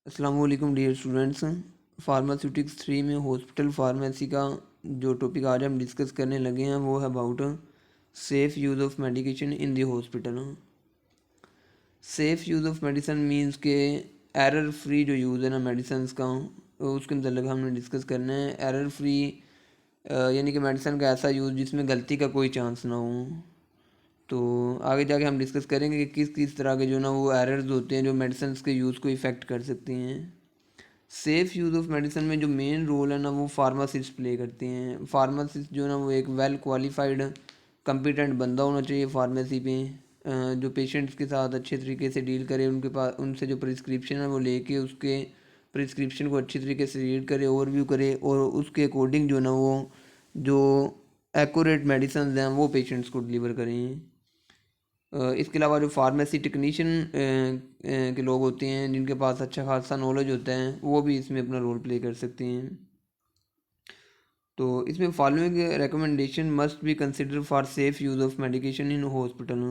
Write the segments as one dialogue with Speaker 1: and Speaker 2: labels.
Speaker 1: अस्सलाम वालेकुम dear students. Pharmaceutics 3 में हॉस्पिटल फार्मेसी का जो टॉपिक आज हम डिस्कस करने लगे हैं वो है about safe use of medication in the hospital. Safe use of medicine means के एरर फ्री जो यूज़ है ना मेडिसिन का, उसके मतलब हमने डिस्कस करना है। एरर फ्री यानी कि मेडिसिन का ऐसा यूज़ जिसमें गलती का कोई चांस ना हो। तो आगे जाके हम डिस्कस करेंगे कि किस किस तरह के जो ना वो एरर्स होते हैं जो मेडिसिन के यूज़ को इफ़ेक्ट कर सकती हैं। सेफ़ यूज़ ऑफ मेडिसिन में जो मेन रोल है ना वो फार्मासिस्ट प्ले करते हैं। फार्मासिस्ट जो है ना वो एक वेल क्वालिफाइड कम्पिटेंट बंदा होना चाहिए फार्मेसी पे, जो पेशेंट्स के साथ अच्छे तरीके से डील करे, उनके पास उनसे जो प्रिस्क्रिप्शन है वो लेके उसके प्रिस्क्रिप्शन को अच्छी तरीके से रीड करे, ओवरव्यू करे और उसके अकॉर्डिंग जो ना वो जो एक्यूरेट मेडिसिन हैं वो पेशेंट्स को डिलीवर करें। इसके अलावा जो फार्मेसी टेक्नीशियन के लोग होते हैं जिनके पास अच्छा खासा नॉलेज होता है वो भी इसमें अपना रोल प्ले कर सकते हैं। तो इसमें following recommendation must be consider for safe use of medication in hospital.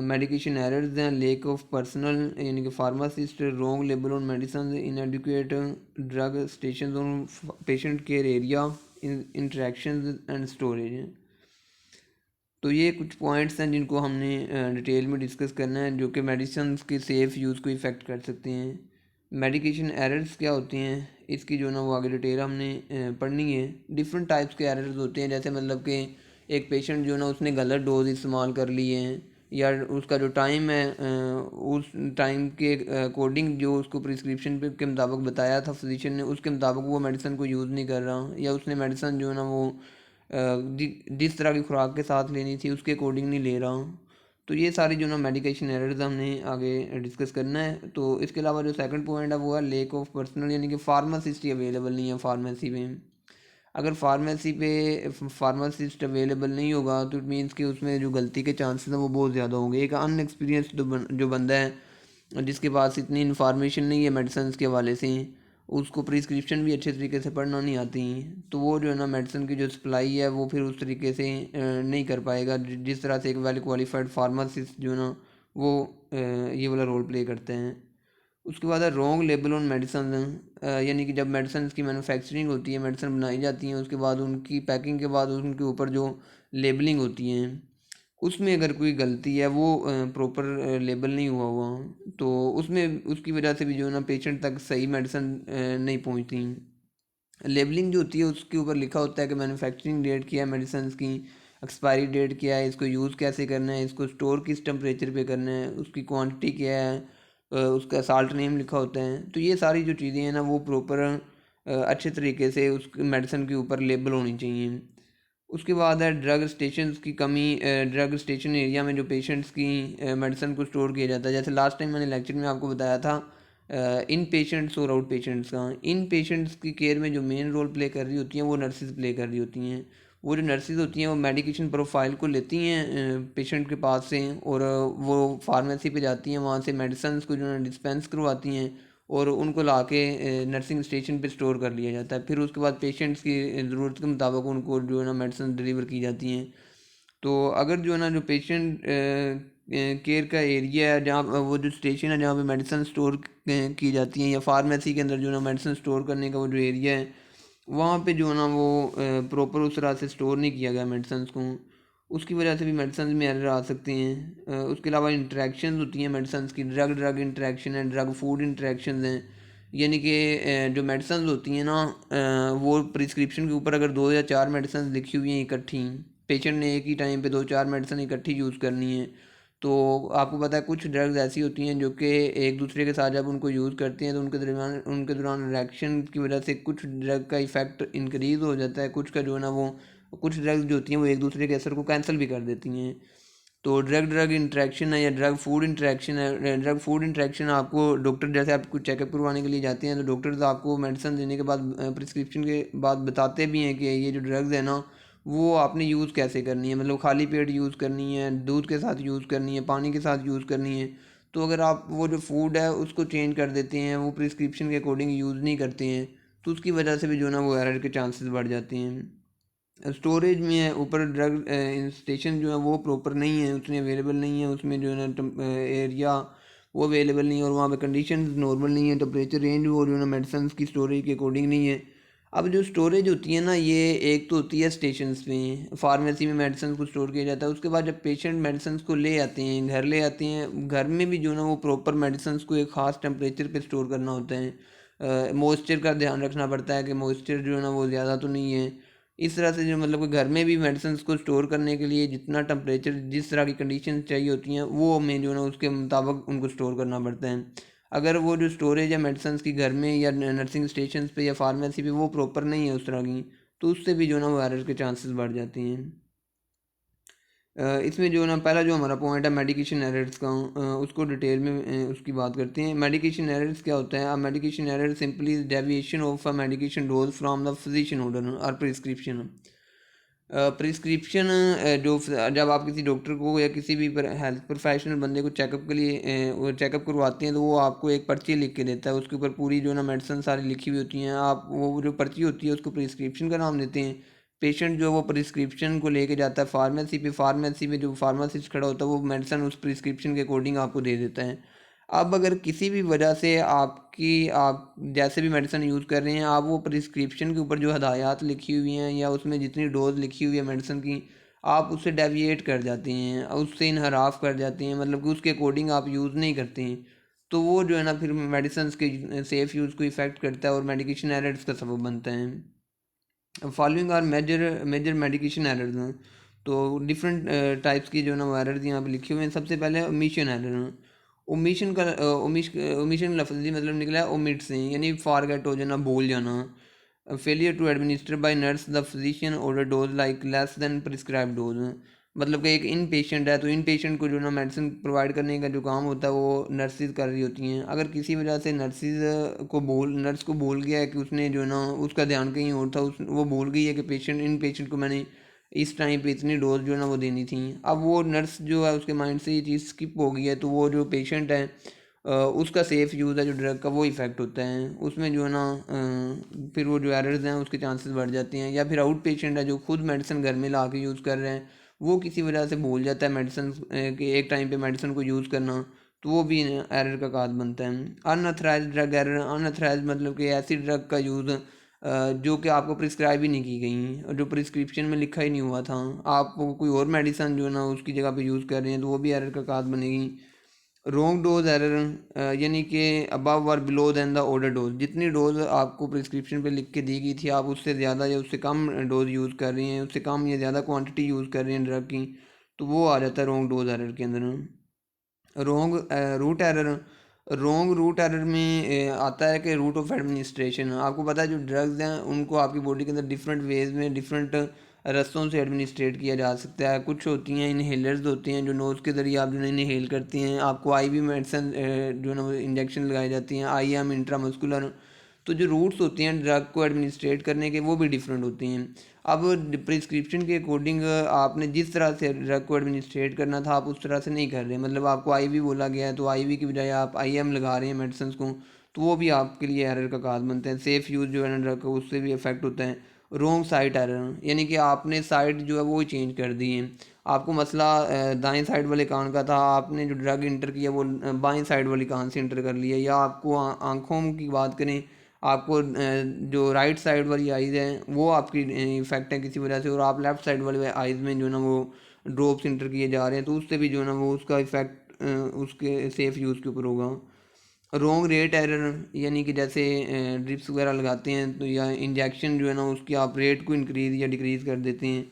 Speaker 1: Medication errors हैं लेक ऑफ पर्सनल यानी कि pharmacist wrong label on medicine, इनएडिक्वेट drug station on patient care area, interaction and storage. तो ये कुछ points हैं जिनको हमने detail में डिस्कस करना है जो कि मेडिसिन के सेफ़ यूज़ को इफ़ेक्ट कर सकते हैं। मेडिकेशन एरर्स क्या होती हैं इसकी जो ना वो आगे डिटेल हमने पढ़नी है। डिफरेंट टाइप्स के एरर्स होते हैं, जैसे मतलब कि एक पेशेंट जो ना उसने गलत डोज इस्तेमाल कर लिए हैं या उसका जो टाइम है उस टाइम के अकॉर्डिंग जो उसको प्रिस्क्रिप्शन पे के मुताबिक बताया था फिजिशियन ने उसके मुताबिक वो मेडिसिन को यूज़ नहीं कर रहा, या उसने मेडिसिन जो है ना वो जिस तरह की खुराक के साथ लेनी थी उसके अकॉर्डिंग नहीं ले रहा हूँ। तो ये सारी जो ना मेडिकेशन एरर्स हमने आगे डिस्कस करना है। तो इसके अलावा जो सेकंड पॉइंट है वो है लेक ऑफ पर्सनल, यानी कि फार्मासिस्ट ही अवेलेबल नहीं है फार्मेसी में। अगर फार्मेसी पे फार्मासिस्ट अवेलेबल नहीं होगा तो इट मीन्स कि उसमें जो गलती के चांसेस हैं वो बहुत ज़्यादा होंगे। एक अनएक्सपीरियंस जो बंदा है जिसके पास इतनी इन्फॉर्मेशन नहीं है मेडिसिन के हवाले से, उसको प्रिस्क्रिप्शन भी अच्छे तरीके से पढ़ना नहीं आती, तो वो जो है ना मेडिसिन की जो सप्लाई है वो फिर उस तरीके से नहीं कर पाएगा जिस तरह से एक वेल क्वालिफाइड फार्मासिस्ट जो है ना वो ये वाला रोल प्ले करते हैं। उसके बाद है रॉन्ग लेबल ऑन मेडिसिन, यानी कि जब मेडिसिन की मैन्युफैक्चरिंग होती है, मेडिसिन बनाई जाती हैं, उसके बाद उनकी पैकिंग के बाद उनके ऊपर जो लेबलिंग होती हैं उसमें अगर कोई गलती है वो प्रॉपर लेबल नहीं हुआ हुआ तो उसमें उसकी वजह से भी जो है ना पेशेंट तक सही मेडिसिन नहीं पहुंचती। लेबलिंग जो होती है उसके ऊपर लिखा होता है कि मैन्युफैक्चरिंग डेट क्या है मेडिसिन की, एक्सपायरी डेट क्या है, इसको यूज़ कैसे करना है, इसको स्टोर किस टेम्परेचर पे करना है, उसकी क्वांटिटी क्या है, उसका साल्ट नेम लिखा होता है। तो ये सारी जो चीज़ें हैं ना वो प्रॉपर अच्छे तरीके से उस मेडिसिन के ऊपर लेबल होनी चाहिए। उसके बाद है ड्रग स्टेशन की कमी। ड्रग स्टेशन एरिया में जो पेशेंट्स की मेडिसिन को स्टोर किया जाता है, जैसे लास्ट टाइम मैंने लेक्चर में आपको बताया था इन पेशेंट्स और आउट पेशेंट्स का। इन पेशेंट्स की केयर में जो मेन रोल प्ले कर रही होती हैं वो नर्सिस प्ले कर रही होती हैं। वो जो नर्सिस होती हैं वो मेडिकेशन प्रोफाइल को लेती हैं पेशेंट के पास से और वो फार्मेसी पे जाती हैं, वहाँ से मेडिसिन को जो है डिस्पेंस करवाती हैं और उनको ला के नर्सिंग स्टेशन पे स्टोर कर लिया जाता है। फिर उसके बाद पेशेंट्स की ज़रूरत के मुताबिक उनको जो है ना मेडिसिन डिलीवर की जाती हैं। तो अगर जो है ना जो पेशेंट केयर का एरिया है जहाँ वो जो स्टेशन है जहाँ पे मेडिसिन स्टोर की जाती हैं या फार्मेसी के अंदर जो है ना मेडिसिन स्टोर करने का वो जो एरिया है वहाँ पे जो है ना वो प्रॉपर उस तरह से स्टोर नहीं किया गया मेडिसिन को, उसकी वजह से भी मेडिसिन में एरर आ सकती हैं। उसके अलावा इंटरेक्शन होती हैं मेडिसिन की, ड्रग ड्रग इंटरेक्शन है, ड्रग फूड इंटरेक्शन हैं, यानी कि जो मेडिसिन होती हैं ना वो प्रिस्क्रिप्शन के ऊपर अगर 2 या 4 मेडिसिन लिखी हुई हैं इकट्ठी, पेशेंट ने एक ही टाइम पे 2-4 मेडिसिन इकट्ठी यूज़ करनी है, तो आपको पता है कुछ ड्रग्स ऐसी होती हैं जो कि एक दूसरे के साथ जब उनको यूज़ करते हैं तो उनके दौरान रिएक्शन की वजह से कुछ ड्रग का इफ़ेक्ट इंक्रीज़ हो जाता है, कुछ का जो है ना वो कुछ ड्रग्स जो होती हैं वो एक दूसरे के असर को कैंसिल भी कर देती हैं। तो ड्रग ड्रग इंटरेक्शन है या ड्रग फूड इंटरेक्शन है। ड्रग फूड इंटरेक्शन आपको डॉक्टर जैसे आप कुछ चेकअप करवाने के लिए जाते हैं तो डॉक्टर्स आपको मेडिसिन देने के बाद प्रिस्क्रिप्शन के बाद बताते भी हैं कि ये जो ड्रग्स है ना वो आपने यूज़ कैसे करनी है, मतलब खाली पेट यूज़ करनी है, दूध के साथ यूज़ करनी है, पानी के साथ यूज़ करनी है। तो अगर आप वो जो फूड है उसको चेंज कर देते हैं, वो प्रिस्क्रिप्शन के अकॉर्डिंग यूज़ नहीं करते हैं, तो उसकी वजह से भी जो है ना वो एरर के चांसेस बढ़ जाते हैं। स्टोरेज में है ऊपर ड्रग स्टेशन जो है वो प्रॉपर नहीं है, उतने अवेलेबल नहीं है, उसमें जो है ना एरिया वो अवेलेबल नहीं है, और वहाँ पे कंडीशन नॉर्मल नहीं है, टेम्परेचर रेंज वो जो है ना मेडिसिन की स्टोरेज के अकॉर्डिंग नहीं है। अब जो स्टोरेज होती है ना, ये एक तो होती है स्टेशंस पे, फार्मेसी में मेडिसिन को स्टोर किया जाता है। उसके बाद जब पेशेंट मेडिसिन को ले आते हैं, घर ले आते हैं, घर में भी जो है ना वो प्रॉपर मेडिसिन को एक ख़ास टेम्परेचर पे स्टोर करना होता है। मॉइस्चर का ध्यान रखना पड़ता है कि मॉइस्चर जो है ना वो ज़्यादा तो नहीं है। इस तरह से जो मतलब कि घर में भी मेडिसिन को स्टोर करने के लिए जितना टेम्परेचर, जिस तरह की कंडीशन चाहिए होती हैं, वो हमें जो है ना उसके मुताबिक उनको स्टोर करना पड़ता है। अगर वो जो स्टोरेज है मेडिसिन की घर में या नर्सिंग स्टेशन पे या फार्मेसी पे वो प्रॉपर नहीं है उस तरह की, तो उससे भी जो है ना वो एरर के चांसेस बढ़ जाते हैं। इसमें जो है ना पहला जो हमारा पॉइंट है मेडिकेशन एरर्स का, उसको डिटेल में उसकी बात करते हैं। मेडिकेशन एरर्स क्या होता है? Medication error simply deviation of a medication dose from the physician order और प्रिस्क्रिप्शन। प्रिस्क्रिप्शन जो जब आप किसी डॉक्टर को या किसी भी हेल्थ प्रोफेशनल बंदे को चेकअप के लिए वो चेकअप करवाते हैं, तो वो आपको एक पर्ची लिख के देता है। उसके ऊपर पूरी जो है ना मेडिसिन सारी लिखी हुई होती हैं। आप वो जो पर्ची होती है उसको प्रिस्क्रिप्शन का नाम देते हैं। पेशेंट जो है वो प्रिस्क्रिप्शन को लेके जाता है फार्मेसी पे। फार्मेसी में जो फार्मासिस्ट खड़ा होता है वो मेडिसिन उस प्रिस्क्रिप्शन के अकॉर्डिंग आपको दे देता है। अब अगर किसी भी वजह से आप जैसे भी मेडिसिन यूज़ कर रहे हैं, आप वो प्रिस्क्रिप्शन के ऊपर जो हदायत लिखी हुई हैं या उसमें जितनी डोज लिखी हुई है मेडिसिन की, आप उससे डेविएट कर जाते हैं, उससे इनहराफ कर जाते हैं, मतलब कि उसके अकॉर्डिंग आप यूज़ नहीं करते हैं, तो वो जो है ना फिर मेडिसिन के सेफ़ यूज़ को इफ़ेक्ट करता है और मेडिकेशन एरर्स का सबब बनता है। Following are major major medication errors हैं। तो डिफरेंट टाइप्स की जो है ना वो एरर्स यहाँ पे लिखे हुए हैं। सबसे पहले ओमिशन एरर। ओमिशन का ओमिशन लफ्ज़ी मतलब निकला है ओमिट से, यानी फॉरगेट हो जाना, भूल जाना। Failure to administer by nurse the physician order dose like less than prescribe dose. मतलब कि एक इन पेशेंट है, तो इन पेशेंट को जो ना मेडिसिन प्रोवाइड करने का जो काम होता है वो नर्सिस कर रही होती हैं। अगर किसी वजह से नर्स को भूल गया है कि उसने जो है ना उसका ध्यान कहीं और था, उस वो भूल गई है कि इन पेशेंट को मैंने इस टाइम पे इतनी डोज जो है ना वो देनी थी। अब वो नर्स जो है उसके माइंड से ये चीज़ स्किप हो गई है, तो वो जो पेशेंट है उसका सेफ़ यूज़ है जो ड्रग का, वो इफ़ेक्ट होता है उसमें जो है ना। फिर वो जो एरर्स हैं उसके चांसेस बढ़ जाते हैं। या फिर आउट पेशेंट है जो खुद मेडिसिन घर में ला के यूज़ कर रहे हैं, वो किसी वजह से भूल जाता है मेडिसिन के एक टाइम पे मेडिसिन को यूज़ करना, तो वो भी एरर का कारण बनता है। अनअथराइज्ड ड्रग एरर। अनअथराइज्ड मतलब कि ऐसी ड्रग का यूज़ जो कि आपको प्रिस्क्राइब ही नहीं की गई और जो प्रिस्क्रिप्शन में लिखा ही नहीं हुआ था, आप कोई और मेडिसिन जो है ना उसकी जगह पे यूज़ कर रहे हैं, तो वो भी एरर का कारण बनेगी। रॉन्ग डोज एरर, यानी कि अबव और below than the order dose. जितनी डोज आपको प्रिस्क्रिप्शन पे लिख के दी गई थी, आप उससे ज़्यादा या उससे कम डोज यूज़ कर रही हैं, उससे कम या ज़्यादा क्वांटिटी यूज़ कर रही हैं ड्रग की, तो वो आ जाता है रॉन्ग डोज एरर के अंदर। Wrong route error. Wrong route error में आता है कि रूट ऑफ एडमिनिस्ट्रेशन। आपको पता है जो ड्रग्स हैं उनको आपकी बॉडी के अंदर डिफरेंट वेज में, डिफरेंट रास्तों से एडमिनिस्ट्रेट किया जा सकता है। कुछ होती हैं इनहेलर्स होते हैं जो नोज़ के ज़रिए आप जो है इनहेल करती हैं। आपको आईवी मेडिसिन जो है ना इंजेक्शन लगाई जाती हैं, आईएम इंट्रामस्कुलर। तो जो रूट्स होते हैं ड्रग को एडमिनिस्ट्रेट करने के, वो भी डिफरेंट होती हैं। अब प्रिस्क्रिप्शन के अकॉर्डिंग आपने जिस तरह से ड्रग को एडमिनिस्ट्रेट करना था, आप उस तरह से नहीं कर रहे। मतलब आपको आईवी बोला गया है, तो आईवी की बजाय आप आईएम लगा रहे हैं मेडिसिन को, तो वो भी आपके लिए एरर का कारण बनता है। सेफ़ यूज़ जो है ना ड्रग का, उससे भी इफेक्ट होता है। रॉन्ग साइट एरर, यानी कि आपने साइट जो है वो चेंज कर दी है। आपको मसला दाएं साइड वाले कान का था, आपने जो ड्रग इंटर किया वो बाएं साइड वाली कान से इंटर कर लिया। या आपको आँखों की बात करें, आपको जो राइट साइड वाली आइज़ है वो आपकी इफेक्ट है किसी वजह से, और आप लेफ़्ट साइड वाले आइज़ में जो है ना वो ड्रॉप्स इंटर किए जा रहे हैं, तो उससे भी जो है ना वो उसका इफेक्ट उसके सेफ़ यूज़ के ऊपर होगा। रॉन्ग रेट एरर, यानी कि जैसे ड्रिप्स वगैरह लगाते हैं तो, या इंजेक्शन जो है ना उसकी आप रेट को इंक्रीज़ या डिक्रीज़ कर देते हैं,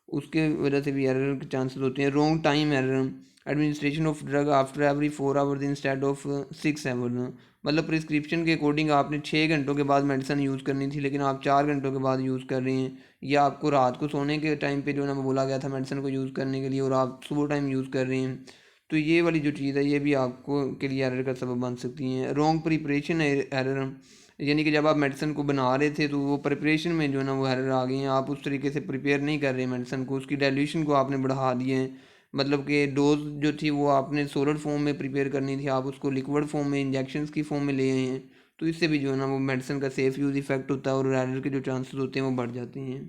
Speaker 1: उसके वजह से भी एरर के चांसेस होते हैं। Wrong time error. Administration of drug after every 4 hours instead of 6 hours. मतलब प्रिस्क्रिप्शन के अकॉर्डिंग आपने 6 घंटों के बाद मेडिसिन यूज़ करनी थी, लेकिन आप 4 घंटों के बाद यूज़ कर रहे हैं। या आपको रात को सोने के टाइम पे जो है ना बोला गया था मेडिसिन को यूज़ करने के लिए, और आप सुबह टाइम यूज़ कर रहे हैं। तो ये वाली जो चीज़ है ये भी आपको के लिए एरर का सबब बन सकती हैं। रॉन्ग प्रिपरेशन एरर, यानी कि जब आप मेडिसिन को बना रहे थे तो वो प्रिपरेशन में जो है ना वो एरर आ गई हैं। आप उस तरीके से प्रिपेयर नहीं कर रहे मेडिसिन को, उसकी डाइल्यूशन को आपने बढ़ा दिए हैं। मतलब कि डोज जो थी वो आपने सॉलिड फॉर्म में प्रिपेयर करनी थी, आप उसको लिक्विड फॉर्म में, इंजेक्शंस की फॉर्म में ले आए हैं। तो इससे भी जो है ना वो मेडिसिन का सेफ़ यूज़ इफेक्ट होता है और एरर के जो चांसेस होते हैं वो बढ़ जाते हैं।